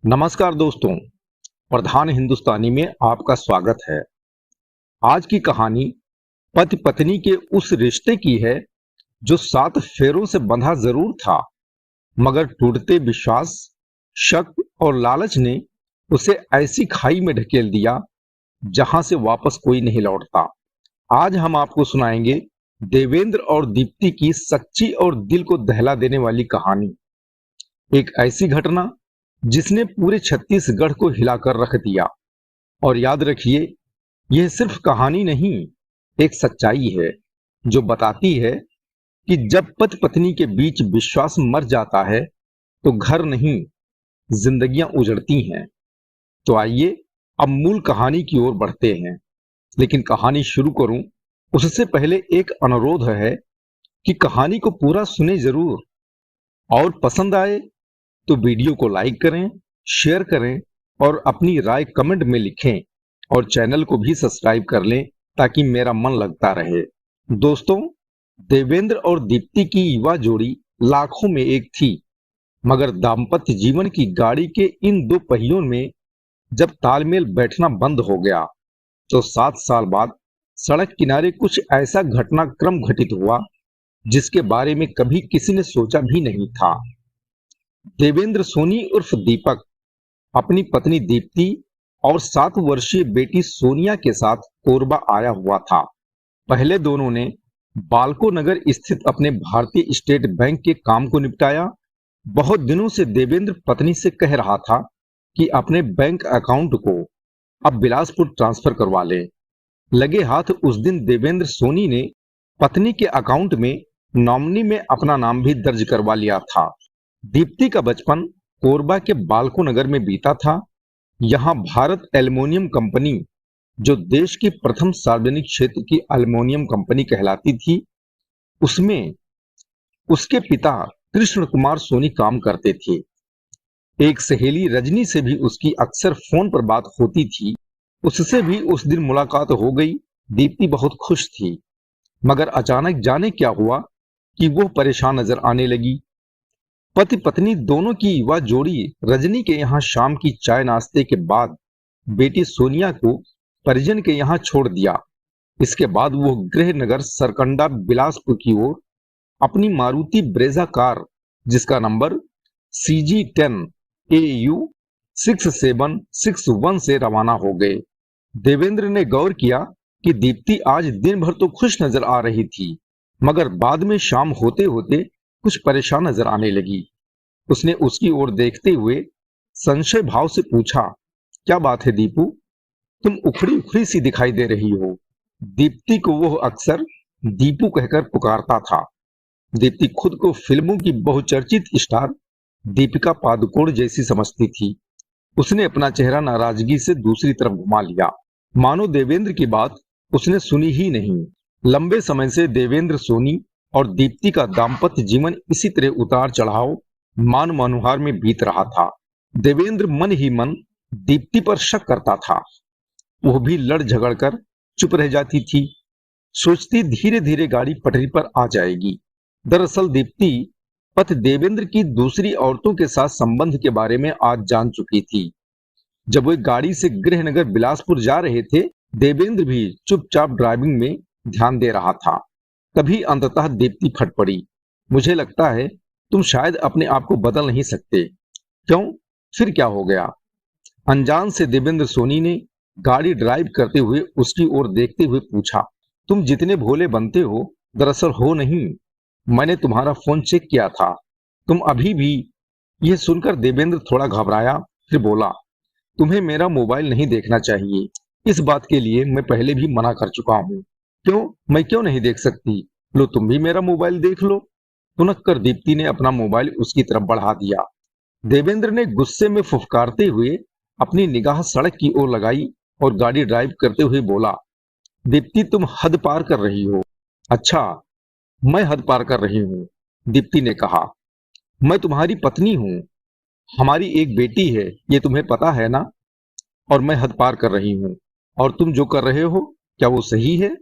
नमस्कार दोस्तों, प्रधान हिंदुस्तानी में आपका स्वागत है। आज की कहानी पति पत्नी के उस रिश्ते की है जो 7 फेरों से बंधा जरूर था, मगर टूटते विश्वास, शक और लालच ने उसे ऐसी खाई में ढकेल दिया जहां से वापस कोई नहीं लौटता। आज हम आपको सुनाएंगे देवेंद्र और दीप्ति की सच्ची और दिल को दहला देने वाली कहानी। एक ऐसी घटना जिसने पूरे छत्तीसगढ़ को हिलाकर रख दिया। और याद रखिए, यह सिर्फ कहानी नहीं, एक सच्चाई है जो बताती है कि जब पति पत्नी के बीच विश्वास मर जाता है तो घर नहीं, जिंदगियां उजड़ती हैं। तो आइए अब मूल कहानी की ओर बढ़ते हैं। लेकिन कहानी शुरू करूं उससे पहले एक अनुरोध है कि कहानी को पूरा सुने जरूर, और पसंद आए तो वीडियो को लाइक करें, शेयर करें और अपनी राय कमेंट में लिखें, और चैनल को भी सब्सक्राइब कर लें ताकि मेरा मन लगता रहे। दोस्तों, देवेंद्र और दीप्ति की युवा जोड़ी लाखों में एक थी, मगर दाम्पत्य जीवन की गाड़ी के इन दो पहियों में जब तालमेल बैठना बंद हो गया तो 7 साल बाद सड़क किनारे कुछ ऐसा घटनाक्रम घटित हुआ जिसके बारे में कभी किसी ने सोचा भी नहीं था। देवेंद्र सोनी उर्फ दीपक अपनी पत्नी दीप्ति और 7 वर्षीय बेटी सोनिया के साथ कोरबा आया हुआ था। पहले दोनों ने बालको नगर स्थित अपने भारतीय स्टेट बैंक के काम को निपटाया। बहुत दिनों से देवेंद्र पत्नी से कह रहा था कि अपने बैंक अकाउंट को अब बिलासपुर ट्रांसफर करवा ले। लगे हाथ उस दिन देवेंद्र सोनी ने पत्नी के अकाउंट में नॉमिनी में अपना नाम भी दर्ज करवा लिया था। दीप्ति का बचपन कोरबा के बालको नगर में बीता था। यहां भारत एल्युमिनियम कंपनी, जो देश की प्रथम सार्वजनिक क्षेत्र की एल्युमिनियम कंपनी कहलाती थी, उसमें उसके पिता कृष्ण कुमार सोनी काम करते थे। एक सहेली रजनी से भी उसकी अक्सर फोन पर बात होती थी। उससे भी उस दिन मुलाकात हो गई। दीप्ति बहुत खुश थी, मगर अचानक जाने क्या हुआ कि वो परेशान नजर आने लगी। पति पत्नी दोनों की युवा जोड़ी रजनी के यहाँ शाम की चाय नाश्ते के बाद बेटी सोनिया को परिजन के यहाँ छोड़ दिया। इसके बाद वो गृहनगर सरकंडा बिलासपुर की ओर अपनी मारुति ब्रेजा कार, जिसका नंबर CG10 AU 6761 से रवाना हो गए। देवेंद्र ने गौर किया कि दीप्ति आज दिन भर तो खुश नजर आ रही थी, मगर बाद में शाम होते होते कुछ परेशान नजर आने लगी। उसने उसकी ओर देखते हुए संशय भाव से पूछा, क्या बात है दीपू, तुम उखड़ी उखड़ी सी दिखाई दे रही हो। दीप्ति को वह अक्सर दीपू कहकर पुकारता था। दीप्ति खुद को फिल्मों की बहुचर्चित स्टार दीपिका पादुकोण जैसी समझती थी। उसने अपना चेहरा नाराजगी से दूसरी तरफ घुमा लिया, मानो देवेंद्र की बात उसने सुनी ही नहीं। लंबे समय से देवेंद्र सोनी और दीप्ति का दाम्पत्य जीवन इसी तरह उतार चढ़ाव, मान मनुहार में बीत रहा था। देवेंद्र मन ही मन दीप्ति पर शक करता था। वह भी लड़ झगड़ कर चुप रह जाती थी, सोचती धीरे धीरे गाड़ी पटरी पर आ जाएगी। दरअसल दीप्ति पति देवेंद्र की दूसरी औरतों के साथ संबंध के बारे में आज जान चुकी थी। जब वे गाड़ी से गृहनगर बिलासपुर जा रहे थे, देवेंद्र भी चुपचाप ड्राइविंग में ध्यान दे रहा था। तभी अंततः दीप्ति फट पड़ी, मुझे लगता है तुम शायद अपने आप को बदल नहीं सकते। क्यों, फिर क्या हो गया? अनजान से देवेंद्र सोनी ने गाड़ी ड्राइव करते हुए उसकी ओर देखते हुए पूछा। तुम जितने भोले बनते हो दरअसल हो नहीं। मैंने तुम्हारा फोन चेक किया था, तुम अभी भी। यह सुनकर देवेंद्र थोड़ा घबराया, फिर बोला, तुम्हें मेरा मोबाइल नहीं देखना चाहिए। इस बात के लिए मैं पहले भी मना कर चुका हूँ। क्यों, मैं क्यों नहीं देख सकती? लो तुम भी मेरा मोबाइल देख लो। तुनक कर दीप्ति ने अपना मोबाइल उसकी तरफ बढ़ा दिया। देवेंद्र ने गुस्से में फुफकारते हुए अपनी निगाह सड़क की ओर लगाई और गाड़ी ड्राइव करते हुए बोला, दीप्ति तुम हद पार कर रही हो। अच्छा, मैं हद पार कर रही हूँ? दीप्ति ने कहा, मैं तुम्हारी पत्नी हूँ, हमारी एक बेटी है, ये तुम्हें पता है ना? और मैं हद पार कर रही हूँ, और तुम जो कर रहे हो क्या वो सही है?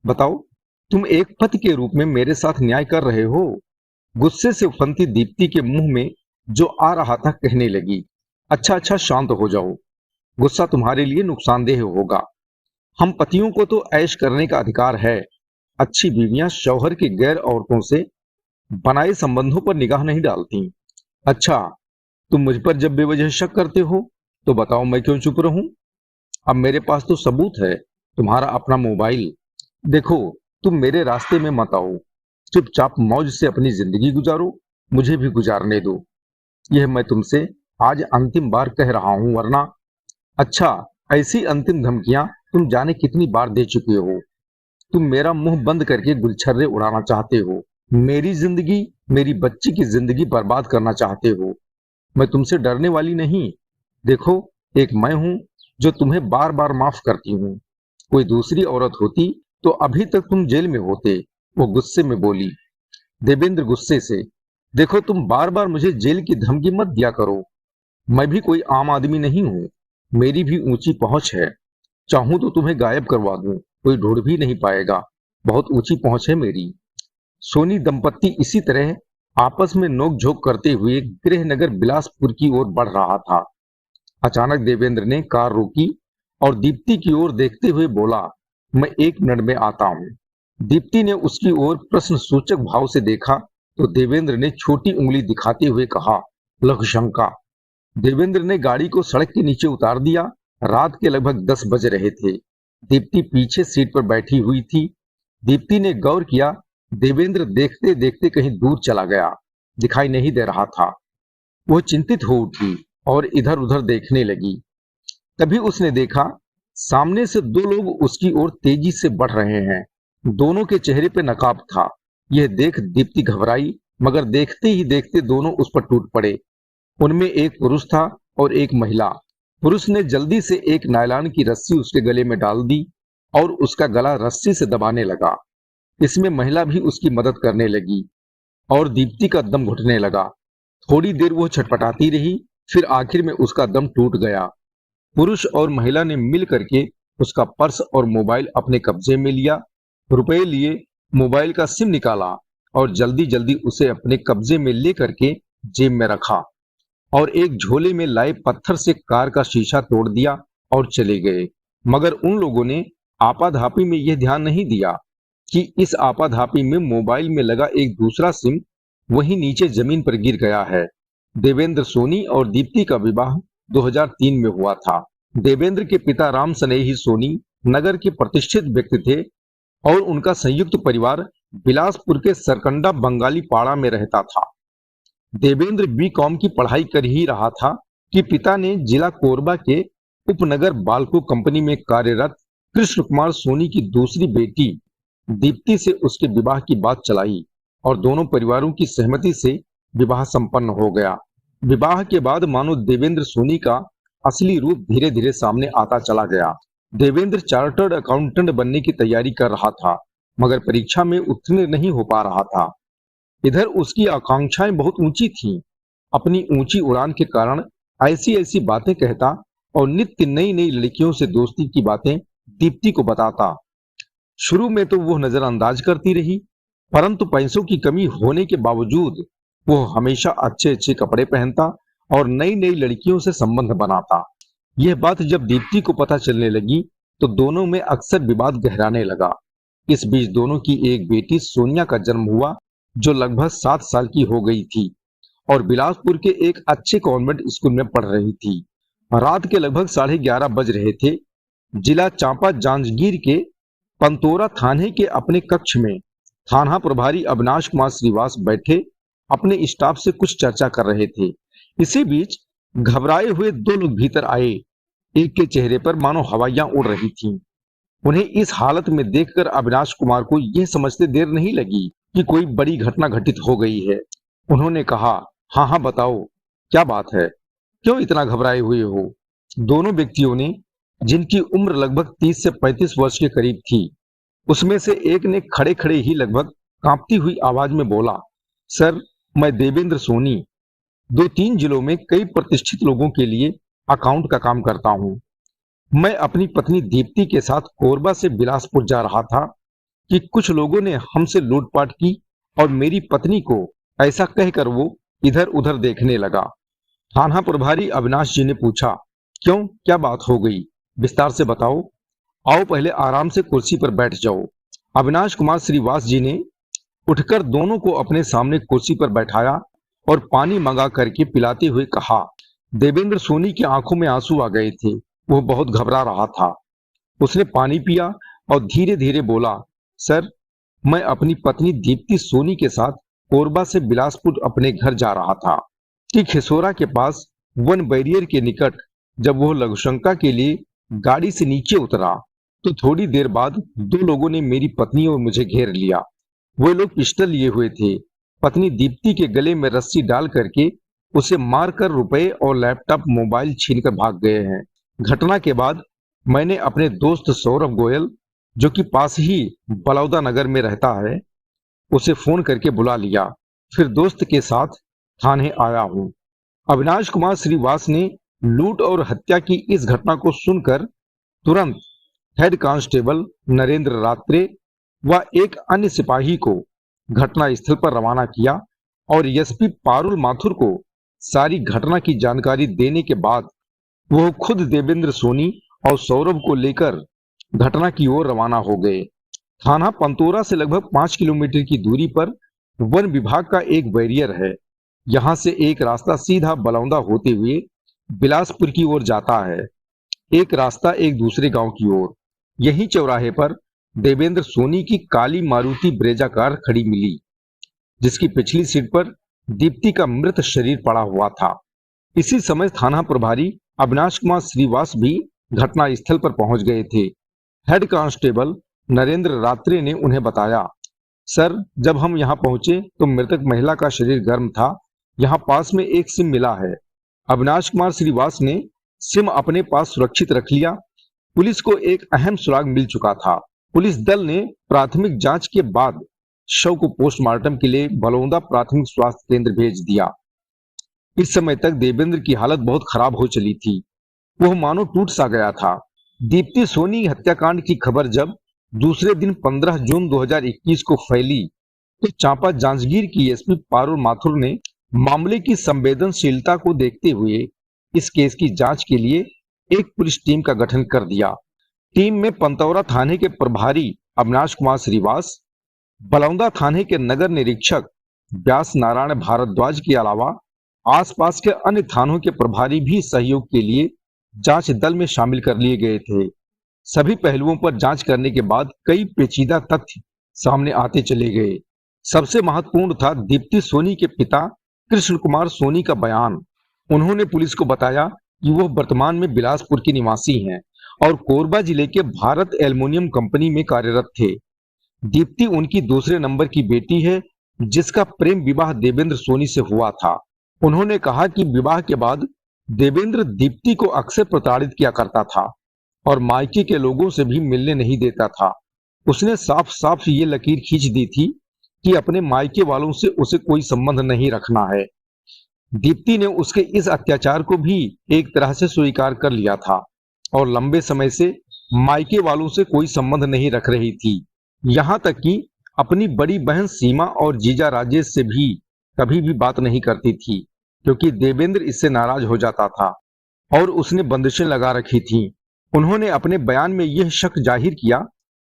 बताओ, तुम एक पति के रूप में मेरे साथ न्याय कर रहे हो? गुस्से से उफनती दीप्ति के मुंह में जो आ रहा था कहने लगी, अच्छा अच्छा, शांत हो जाओ। गुस्सा तुम्हारे लिए नुकसानदेह होगा। हम पतियों को तो ऐश करने का अधिकार है। अच्छी बीवियां शौहर की गैर औरतों से बनाए संबंधों पर निगाह नहीं डालती। अच्छा, तुम मुझ पर जब बेवजह शक करते हो तो बताओ मैं क्यों चुप रहूं? अब मेरे पास तो सबूत है, तुम्हारा अपना मोबाइल। देखो, तुम मेरे रास्ते में मत आओ। चुपचाप मौज से अपनी जिंदगी गुजारो, मुझे भी गुजारने दो। यह मैं तुमसे आज अंतिम बार कह रहा हूं, वरना। अच्छा, ऐसी अंतिम धमकियां तुम जाने कितनी बार दे चुके हो। तुम मेरा मुंह बंद करके गुलछर्रे उड़ाना चाहते हो, मेरी जिंदगी, मेरी बच्ची की जिंदगी बर्बाद करना चाहते हो। मैं तुमसे डरने वाली नहीं। देखो, एक मैं हूं जो तुम्हें बार बार माफ करती हूँ। कोई दूसरी औरत होती तो अभी तक तुम जेल में होते। वो गुस्से में बोली। देवेंद्र गुस्से से। देखो, तुम बार बार मुझे जेल की धमकी मत दिया करो। मैं भी कोई आम आदमी नहीं हूँ, मेरी भी ऊंची पहुंच है। चाहूं तो तुम्हें गायब करवा दूं, कोई ढूंढ भी नहीं पाएगा। बहुत ऊंची पहुंच है मेरी। सोनी दंपत्ति इसी तरह आपस में नोकझोंक करते हुए गृहनगर बिलासपुर की ओर बढ़ रहा था। अचानक देवेंद्र ने कार रोकी और दीप्ति की ओर देखते हुए बोला, मैं 1 मिनट में आता हूं। दीप्ति ने उसकी ओर प्रश्न सूचक भाव से देखा तो देवेंद्र ने छोटी उंगली दिखाते हुए कहा, लघु शंका। देवेंद्र ने गाड़ी को सड़क के नीचे उतार दिया। रात के लगभग 10 बज रहे थे। दीप्ति पीछे सीट पर बैठी हुई थी। दीप्ति ने गौर किया, देवेंद्र देखते देखते कहीं दूर चला गया, दिखाई नहीं दे रहा था। वह चिंतित हो उठी और इधर उधर देखने लगी। तभी उसने देखा, सामने से 2 लोग उसकी ओर तेजी से बढ़ रहे हैं। दोनों के चेहरे पे नकाब था। यह देख दीप्ति घबराई, मगर देखते ही देखते दोनों उस पर टूट पड़े। उनमें एक पुरुष था और एक महिला। पुरुष ने जल्दी से एक नायलॉन की रस्सी उसके गले में डाल दी और उसका गला रस्सी से दबाने लगा। इसमें महिला भी उसकी मदद करने लगी और दीप्ति का दम घुटने लगा। थोड़ी देर वो छटपटाती रही, फिर आखिर में उसका दम टूट गया। पुरुष और महिला ने मिल करके उसका पर्स और मोबाइल अपने कब्जे में लिया। रुपए लिए, मोबाइल का सिम निकाला और जल्दी जल्दी उसे अपने कब्जे में ले करके जेब में रखा और एक झोले में लाए पत्थर से कार का शीशा तोड़ दिया और चले गए। मगर उन लोगों ने आपाधापी में यह ध्यान नहीं दिया कि इस आपाधापी में मोबाइल में लगा एक दूसरा सिम वहीं नीचे जमीन पर गिर गया है। देवेंद्र सोनी और दीप्ति का विवाह 2003 में हुआ था। देवेंद्र के पिता राम स्नेही सोनी नगर के प्रतिष्ठित व्यक्ति थे और उनका संयुक्त परिवार बिलासपुर के सरकंडा बंगाली पाड़ा में रहता था। देवेंद्र बी.कॉम की पढ़ाई कर ही रहा था कि पिता ने जिला कोरबा के उपनगर बाल्को कंपनी में कार्यरत कृष्ण कुमार सोनी की दूसरी बेटी दीप्ति से उसके विवाह की बात चलाई और दोनों परिवारों की सहमति से विवाह संपन्न हो गया। विवाह के बाद मानो देवेंद्र सोनी का असली रूप धीरे धीरे सामने आता चला गया। देवेंद्र चार्टर्ड अकाउंटेंट बनने की तैयारी कर रहा था, मगर परीक्षा में उत्तीर्ण नहीं हो पा रहा था। इधर उसकी आकांक्षाएं बहुत ऊंची थीं। अपनी ऊंची उड़ान के कारण ऐसी ऐसी बातें कहता और नित्य नई नई लड़कियों से दोस्ती की बातें दीप्ति को बताता। शुरू में तो वो नजरअंदाज करती रही, परंतु पैसों की कमी होने के बावजूद वो हमेशा अच्छे अच्छे कपड़े पहनता और नई नई लड़कियों से संबंध बनाता। यह बात जब दीप्ति को पता चलने लगी तो दोनों में अक्सर विवाद गहराने लगा। इस बीच दोनों की एक बेटी सोनिया का जन्म हुआ, जो लगभग 7 साल की हो गई थी और बिलासपुर के एक अच्छे कॉन्वेंट स्कूल में पढ़ रही थी। रात के लगभग 11:30 बज रहे थे। जिला चांपा जांजगीर के पंतोरा थाने के अपने कक्ष में थाना प्रभारी अविनाश कुमार श्रीवास बैठे अपने स्टाफ से कुछ चर्चा कर रहे थे। इसी बीच घबराए हुए 2 लोग भीतर आए। एक के चेहरे पर मानो हवाइयां उड़ रही थीं। उन्हें इस हालत में देखकर अविनाश कुमार को यह समझते देर नहीं लगी कि कोई बड़ी घटना घटित हो गई है। उन्होंने कहा, हाँ हाँ बताओ, क्या बात है, क्यों इतना घबराए हुए हो? दोनों व्यक्तियों ने, जिनकी उम्र लगभग 30 से 35 वर्ष के करीब थी, उसमें से एक ने खड़े खड़े ही लगभग कांपती हुई आवाज में बोला, सर, मैं देवेंद्र सोनी 2-3 जिलों में कई प्रतिष्ठित लोगों के लिए अकाउंट का काम करता हूं। मैं अपनी पत्नी दीप्ति के साथ कोरबा से बिलासपुर जा रहा था कि कुछ लोगों ने हमसे लूटपाट की और मेरी पत्नी को ऐसा कहकर वो इधर उधर देखने लगा। थाना प्रभारी अविनाश जी ने पूछा, क्यों, क्या बात हो गई, विस्तार से बताओ। आओ पहले आराम से कुर्सी पर बैठ जाओ। अविनाश कुमार श्रीवास जी ने उठकर दोनों को अपने सामने कुर्सी पर बैठाया और पानी मंगा करके पिलाते हुए कहा। देवेंद्र सोनी की आंखों में आंसू आ गए थे। वो बहुत घबरा रहा था। उसने पानी पिया और धीरे धीरे बोला, सर, मैं अपनी पत्नी दीप्ति सोनी के साथ कोरबा से बिलासपुर अपने घर जा रहा था कि खिसोरा के पास वन बैरियर के निकट जब वो लघुशंका के लिए गाड़ी से नीचे उतरा तो थोड़ी देर बाद दो लोगों ने मेरी पत्नी और मुझे घेर लिया। वो लोग पिस्टल लिए हुए थे। पत्नी दीप्ति के गले में रस्सी डाल करके उसे मारकर रुपए और लैपटॉप मोबाइल छीनकर भाग गए हैं। घटना के बाद मैंने अपने दोस्त सौरभ गोयल, जो कि पास ही बलौदा नगर में रहता है, उसे फोन करके बुला लिया। फिर दोस्त के साथ थाने आया हूं। अविनाश कुमार श्रीवास ने लूट और हत्या की इस घटना को सुनकर तुरंत हेड कांस्टेबल नरेंद्र रात्रे व एक अन्य सिपाही को घटना स्थल पर रवाना किया और एसपी पारुल माथुर को सारी घटना की जानकारी देने के बाद वो खुद देवेंद्र सोनी और सौरभ को लेकर घटना की ओर रवाना हो गए। थाना पंतोरा से लगभग 5 किलोमीटर की दूरी पर वन विभाग का एक बैरियर है। यहां से एक रास्ता सीधा बलौदा होते हुए बिलासपुर की ओर जाता है, एक रास्ता एक दूसरे गांव की ओर। यही चौराहे पर देवेंद्र सोनी की काली मारुति ब्रेजा कार खड़ी मिली, जिसकी पिछली सीट पर दीप्ति का मृत शरीर पड़ा हुआ था। इसी समय थाना प्रभारी अविनाश कुमार श्रीवास भी घटना स्थल पर पहुंच गए थे। हेड कांस्टेबल नरेंद्र रात्रे ने उन्हें बताया, सर, जब हम यहां पहुंचे तो मृतक महिला का शरीर गर्म था। यहां पास में एक सिम मिला है। अविनाश कुमार श्रीवास ने सिम अपने पास सुरक्षित रख लिया। पुलिस को एक अहम सुराग मिल चुका था। पुलिस दल ने प्राथमिक जांच के बाद शव को पोस्टमार्टम के लिए बलौदा प्राथमिक स्वास्थ्य केंद्र भेज दिया। इस समय तक देवेंद्र की हालत बहुत खराब हो चली थी। वह मानो टूट सा गया था। दीप्ति सोनी हत्याकांड की खबर जब दूसरे दिन 15 जून 2021 को फैली तो चांपा जांजगीर की एसपी पारुल माथुर ने मामले की संवेदनशीलता को देखते हुए इस केस की जांच के लिए एक पुलिस टीम का गठन कर दिया। टीम में पंतौरा थाने के प्रभारी अविनाश कुमार श्रीवास, बलौदा थाने के नगर निरीक्षक व्यास नारायण भारद्वाज के अलावा आसपास के अन्य थानों के प्रभारी भी सहयोग के लिए जांच दल में शामिल कर लिए गए थे। सभी पहलुओं पर जांच करने के बाद कई पेचीदा तथ्य सामने आते चले गए। सबसे महत्वपूर्ण था दीप्ति सोनी के पिता कृष्ण कुमार सोनी का बयान। उन्होंने पुलिस को बताया कि वह वर्तमान में बिलासपुर के निवासी हैं और कोरबा जिले के भारत एल्युमिनियम कंपनी में कार्यरत थे। दीप्ति उनकी दूसरे नंबर की बेटी है, जिसका प्रेम विवाह देवेंद्र सोनी से हुआ था। उन्होंने कहा कि विवाह के बाद देवेंद्र दीप्ति को अक्सर प्रताड़ित किया करता था और मायके के लोगों से भी मिलने नहीं देता था। उसने साफ साफ ये लकीर खींच दी थी कि अपने मायके वालों से उसे कोई संबंध नहीं रखना है। दीप्ति ने उसके इस अत्याचार को भी एक तरह से स्वीकार कर लिया था और लंबे समय से मायके वालों से कोई संबंध नहीं रख रही थी। यहाँ तक कि अपनी बड़ी बहन सीमा और जीजा राजेश से भी कभी भी बात नहीं करती थी, क्योंकि देवेंद्र इससे नाराज हो जाता था और उसने बंदिशें लगा रखी थी। उन्होंने अपने बयान में यह शक जाहिर किया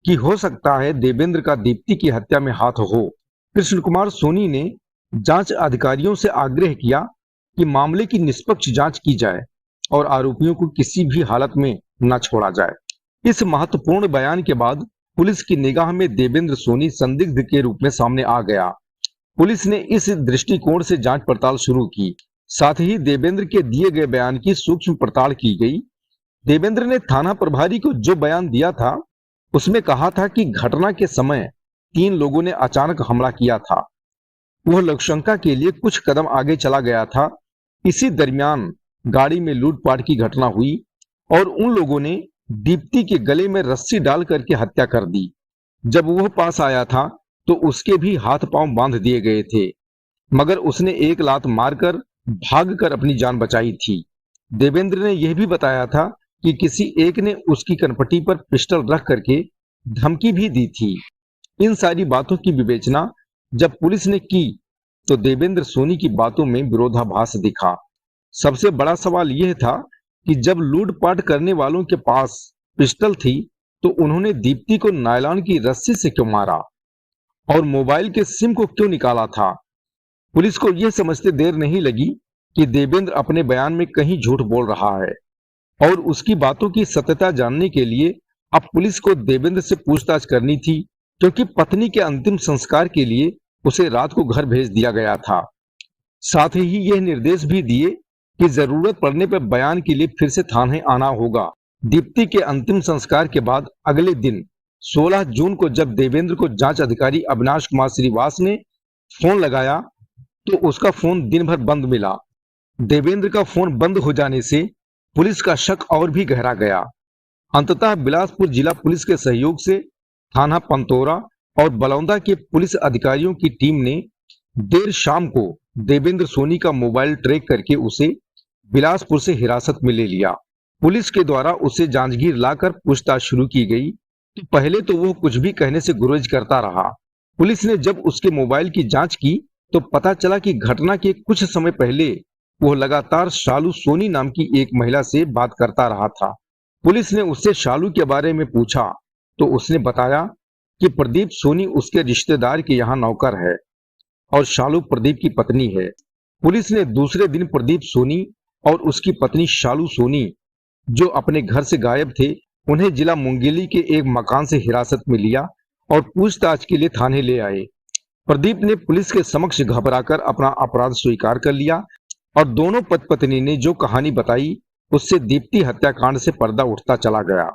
कि हो सकता है देवेंद्र का दीप्ति की हत्या में हाथ हो। कृष्ण कुमार सोनी ने जांच अधिकारियों से आग्रह किया कि मामले की निष्पक्ष जांच की जाए और आरोपियों को किसी भी हालत में न छोड़ा जाए। इस महत्वपूर्ण बयान के बाद पुलिस की निगाह में देवेंद्र सोनी संदिग्ध के रूप में सामने आ गया। पुलिस ने इस दृष्टिकोण से जांच पड़ताल शुरू की। साथ ही देवेंद्र के दिए गए बयान की सूक्ष्म पड़ताल की गई। देवेंद्र ने थाना प्रभारी को जो बयान दिया था उसमें कहा था कि घटना के समय 3 लोगों ने अचानक हमला किया था। वह लघुशंका के लिए कुछ कदम आगे चला गया था। इसी दरमियान गाड़ी में लूटपाट की घटना हुई और उन लोगों ने दीप्ति के गले में रस्सी डाल करके हत्या कर दी। जब वह पास आया था तो उसके भी हाथ पांव बांध दिए गए थे, मगर उसने एक लात मारकर भागकर अपनी जान बचाई थी। देवेंद्र ने यह भी बताया था कि किसी एक ने उसकी कनपटी पर पिस्टल रख करके धमकी भी दी थी। इन सारी बातों की विवेचना जब पुलिस ने की तो देवेंद्र सोनी की बातों में विरोधाभास दिखा। सबसे बड़ा सवाल यह था कि जब लूटपाट करने वालों के पास पिस्टल थी तो उन्होंने दीप्ति को नायलॉन की रस्सी से क्यों मारा और मोबाइल के सिम को क्यों निकाला था। पुलिस को यह समझते देर नहीं लगी कि देवेंद्र अपने बयान में कहीं झूठ बोल रहा है और उसकी बातों की सत्यता जानने के लिए अब पुलिस को देवेंद्र से पूछताछ करनी थी, क्योंकि पत्नी के अंतिम संस्कार के लिए उसे रात को घर भेज दिया गया था। साथ ही यह निर्देश भी दिए कि जरूरत पड़ने पर बयान के लिए फिर से थाने आना होगा। दीप्ति के अंतिम संस्कार के बाद अगले दिन 16 जून को जब देवेंद्र को जांच अधिकारी अविनाश कुमार श्रीवास ने फोन लगाया तो उसका फोन दिन भर बंद मिला। देवेंद्र का फोन बंद हो जाने से पुलिस का शक और भी गहरा गया। अंततः बिलासपुर जिला पुलिस के सहयोग से थाना पंतोरा और बलौदा के पुलिस अधिकारियों की टीम ने देर शाम को देवेंद्र सोनी का मोबाइल ट्रैक करके उसे बिलासपुर से हिरासत में ले लिया। पुलिस के द्वारा उसे जांजगीर लाकर पूछताछ शुरू की गई तो पहले तो वो कुछ भी कहने से गुरेज करता रहा। पुलिस ने जब उसके मोबाइल की जांच की तो पता चला कि घटना के कुछ समय पहले वो लगातार शालू सोनी नाम की एक महिला से बात करता रहा था। पुलिस ने उससे शालू के बारे में पूछा तो उसने बताया कि प्रदीप सोनी उसके रिश्तेदार के यहाँ नौकर है और शालू प्रदीप की पत्नी है। पुलिस ने दूसरे दिन प्रदीप सोनी और उसकी पत्नी शालू सोनी, जो अपने घर से गायब थे, उन्हें जिला मुंगेली के एक मकान से हिरासत में लिया और पूछताछ के लिए थाने ले आए। प्रदीप ने पुलिस के समक्ष घबराकर अपना अपराध स्वीकार कर लिया और दोनों पति पत्नी ने जो कहानी बताई उससे दीप्ति हत्याकांड से पर्दा उठता चला गया।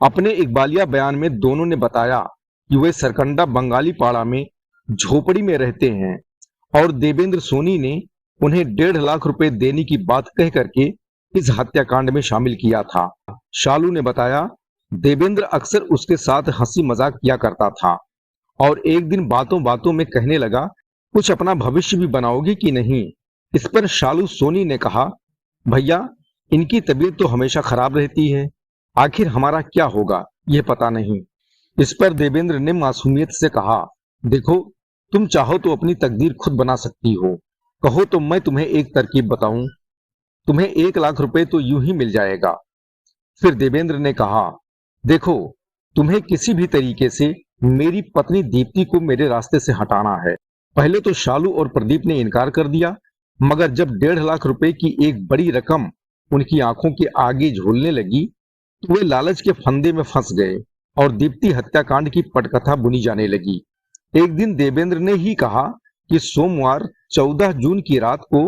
अपने इकबालिया बयान में दोनों ने बताया कि वे सरकंडा बंगाली पाड़ा में झोपड़ी में रहते हैं और देवेंद्र सोनी ने उन्हें 1.5 लाख रुपए देने की बात कह करके इस हत्याकांड में शामिल किया था। शालू ने बताया देवेंद्र अक्सर उसके साथ हंसी मजाक किया करता था और एक दिन बातों बातों में कहने लगा, कुछ अपना भविष्य भी बनाओगे कि नहीं। इस पर शालू सोनी ने कहा, भैया इनकी तबीयत तो हमेशा खराब रहती है, आखिर हमारा क्या होगा यह पता नहीं। इस पर देवेंद्र ने मासूमियत से कहा, देखो तुम चाहो तो अपनी तकदीर खुद बना सकती हो, कहो तो मैं तुम्हें एक तरकीब बताऊं, तुम्हें 1 लाख रुपए तो यूं ही मिल जाएगा। फिर देवेंद्र ने कहा, देखो तुम्हें किसी भी तरीके से मेरी पत्नी दीप्ति को मेरे रास्ते से हटाना है। पहले तो शालू और प्रदीप ने इनकार कर दिया, मगर जब 1.5 लाख रुपए की एक बड़ी रकम उनकी आंखों के आगे झूलने लगी तो वे लालच के फंदे में फंस गए और दीप्ति हत्याकांड की पटकथा बुनी जाने लगी। एक दिन देवेंद्र ने ही कहा कि सोमवार 14 जून की रात को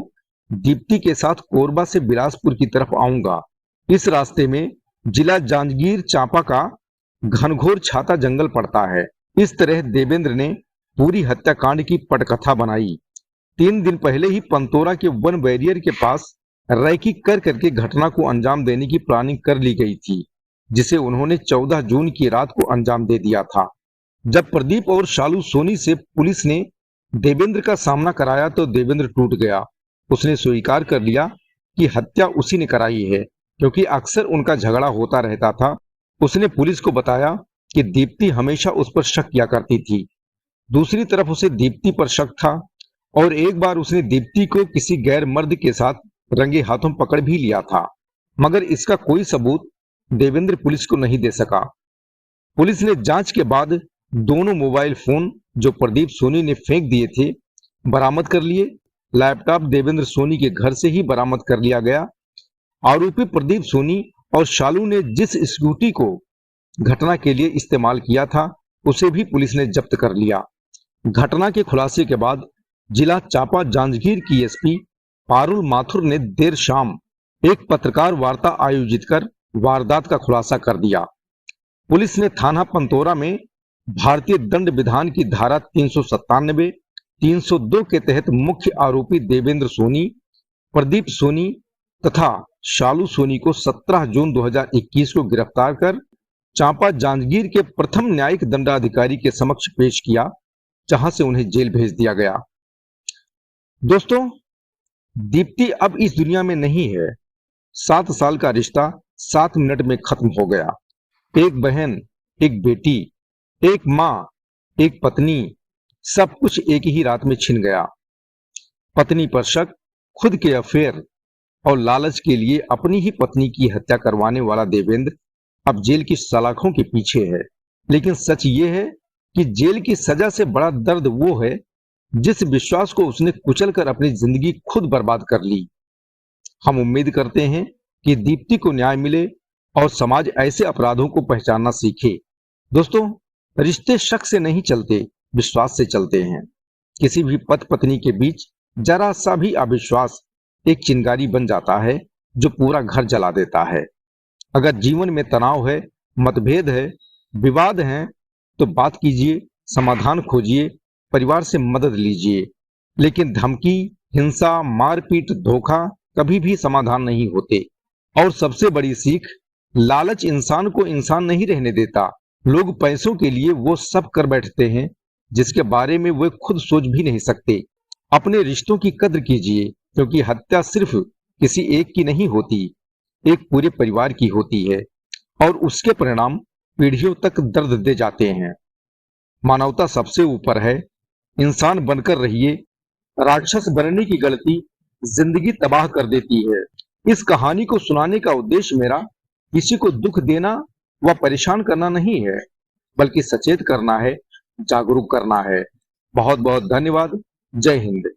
दीप्ति के साथ कोरबा से बिलासपुर की तरफ आऊंगा। इस रास्ते में जिला जांजगीर चांपा का घनघोर छाता जंगल पड़ता है। इस तरह देवेंद्र ने पूरी हत्याकांड की पटकथा बनाई। 3 दिन पहले ही पंतोरा के वन बैरियर के पास रैकी कर करके घटना को अंजाम देने की प्लानिंग कर ली गई थी, जिसे उन्होंने 14 जून की रात को अंजाम दे दिया था। जब प्रदीप और शालू सोनी से पुलिस ने देवेंद्र का सामना कराया तो देवेंद्र टूट गया। उसने स्वीकार कर लिया कि हत्या उसी ने कराई है, क्योंकि अक्सर उनका झगड़ा होता रहता था। उसने पुलिस को बताया कि दीप्ति हमेशा उस पर शक किया करती थी। दूसरी तरफ उसे दीप्ति पर शक था और एक बार उसने दीप्ति को किसी गैर मर्द के साथ रंगे हाथों पकड़ भी लिया था, मगर इसका कोई सबूत देवेंद्र पुलिस को नहीं दे सका। पुलिस ने जांच के बाद दोनों मोबाइल फोन जो प्रदीप सोनी ने फेंक दिए थे बरामद कर लिए। लैपटॉप देवेंद्र सोनी के घर से ही बरामद कर लिया गया। आरोपी प्रदीप सोनी और शालू ने जिस स्कूटी को घटना के लिए इस्तेमाल किया था उसे भी पुलिस ने जब्त कर लिया। घटना के खुलासे के बाद जिला चांपा जांजगीर की एसपी पारुल माथुर ने देर शाम एक पत्रकार वार्ता आयोजित कर वारदात का खुलासा कर दिया। पुलिस ने थाना पंतोरा में भारतीय दंड विधान की धारा 397, 302 के तहत मुख्य आरोपी देवेंद्र सोनी, प्रदीप सोनी तथा शालू सोनी को 17 जून 2021 को गिरफ्तार कर चांपा जांजगीर के प्रथम न्यायिक दंडाधिकारी के समक्ष पेश किया, जहां से उन्हें जेल भेज दिया गया। दोस्तों, दीप्ति अब इस दुनिया में नहीं है। 7 साल का रिश्ता 7 मिनट में खत्म हो गया। एक बहन, एक बेटी, एक माँ, एक पत्नी, सब कुछ एक ही रात में छिन गया। पत्नी पर शक, खुद के अफेयर, और लालच के लिए अपनी ही पत्नी की हत्या करवाने वाला देवेंद्र अब जेल की सलाखों के पीछे है। लेकिन सच ये है कि जेल की सजा से बड़ा दर्द वो है जिस विश्वास को उसने कुचलकर अपनी जिंदगी खुद बर्बाद कर ली। हम उम्मीद करते हैं कि दीप्ति को न्याय मिले और समाज ऐसे अपराधों को पहचानना सीखे। दोस्तों, रिश्ते शक से नहीं चलते, विश्वास से चलते हैं। किसी भी पति पत्नी के बीच जरा सा भी अविश्वास एक चिंगारी बन जाता है जो पूरा घर जला देता है। अगर जीवन में तनाव है, मतभेद है, विवाद है, तो बात कीजिए, समाधान खोजिए, परिवार से मदद लीजिए। लेकिन धमकी, हिंसा, मारपीट, धोखा कभी भी समाधान नहीं होते। और सबसे बड़ी सीख, लालच इंसान को इंसान नहीं रहने देता। लोग पैसों के लिए वो सब कर बैठते हैं जिसके बारे में वे खुद सोच भी नहीं सकते। अपने रिश्तों की कद्र कीजिए, क्योंकि हत्या सिर्फ किसी एक की नहीं होती, एक पूरे परिवार की होती है और उसके परिणाम पीढ़ियों तक दर्द दे जाते हैं। मानवता सबसे ऊपर है, इंसान बनकर रहिए। राक्षस बनने की गलती जिंदगी तबाह कर देती है। इस कहानी को सुनाने का उद्देश्य मेरा किसी को दुख देना व परेशान करना नहीं है, बल्कि सचेत करना है, जागरूक करना है। बहुत बहुत धन्यवाद। जय हिंद।